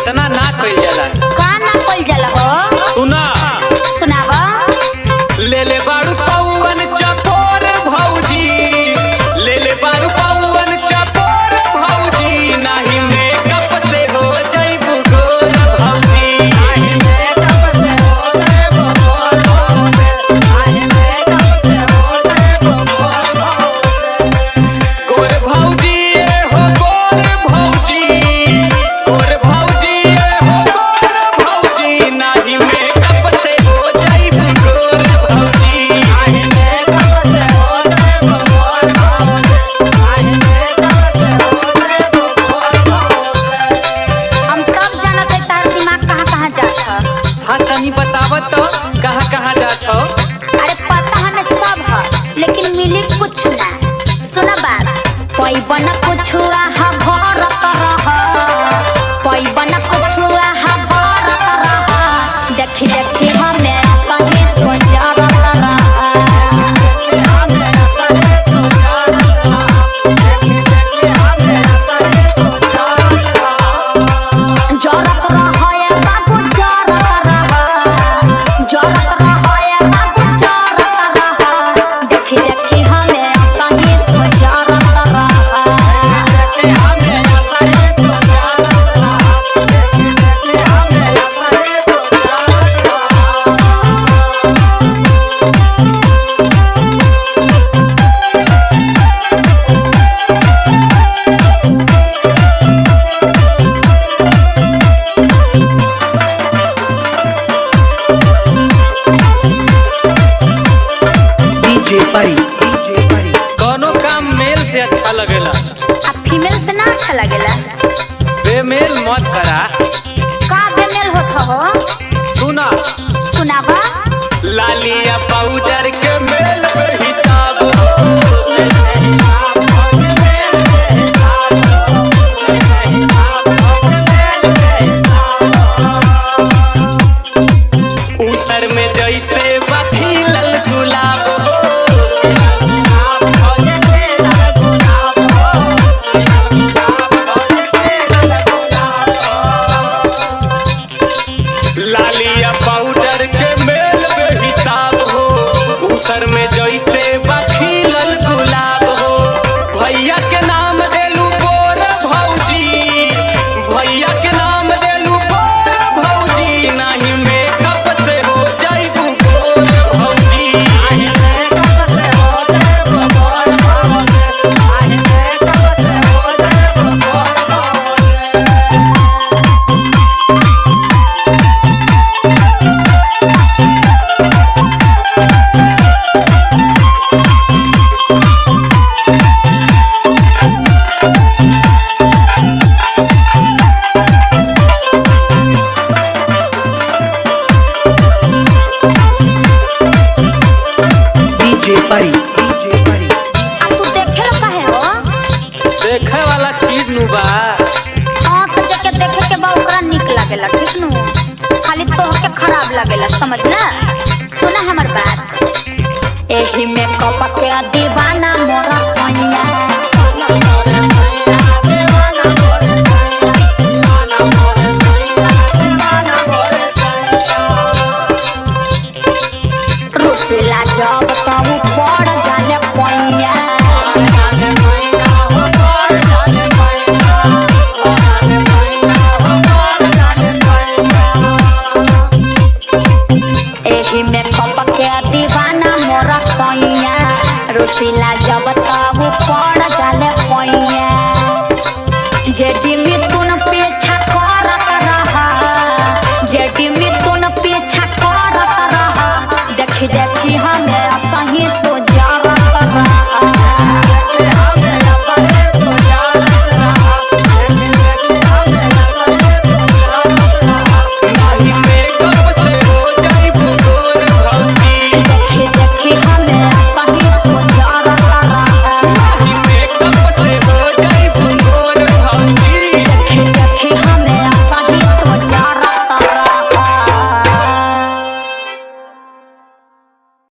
इतना ना कइल जाला। का ना कइल जाला हो? सुना सुनावा। ले ले बारू पौवन चकोर भौजी, ले ले बारू पौवन चकोर भौजी, नाही मेकअप से हो जाइबू गोर भौजी, नाही मेकअप से हो जाइबू गोर भौजी, नाही मेकअप से हो जाइबू गोर भौजी। गोर भौजी ए हो गोर भौजी, गोर भौजी ए हो गोर भौजी, नाही मेकअप से हो जाइबू गोर भौजी, नाही मेकअप से हो जाइबू गोर भौजी, नाही मेकअप से हो जाइबू गोर भौजी। हम सब जानत है तार दिमाग कहाँ जात ह। हाँ तनी बतावत तो कहाँ जात हो? अरे पता हमें सब है, लेकिन मिली कुछ ना। सुना बात, पैबन कुछ आहा भरत रह, पैबन कुछ आहा भरत रह, देखी देखी हमें सही तो जरत रह, जरत रह ये बाबू जरत रह, जरत रह ये बाबू जरत रह, देखी देखी हमें सही तो जरत रह। कोनो काम मेल से अच्छा लगेला, आ फीमेल से ना अच्छा लगेला? बेमेल मत करा। का बेमेल होत हो? सुना सुनावा। लालिया पाउडर के मेल में हिसाब उसर में जैसे बखीलल गुलाब, लालिया पाउडर के मेल में हिसाब हो, उसर में जैसे बखीलल गुलाब हो। भैया के नाम देलू गोर भौजी, भैया के नाम देलू गोर भौजी, नाही मेकअप से हो जाइबू गोर भौजी, नाही मेकअप से हो जाइबू गोर भौजी, नाही मेकअप से हो जाइबू गोर भौजी। आ तू देखे लो काहे हो? देखे वाला चीज नु बा। हाँ तो जके देखे के बा ओकरा निक लागेला, ठीक नु? खाली तोहके खराब लागेला, समझ ना?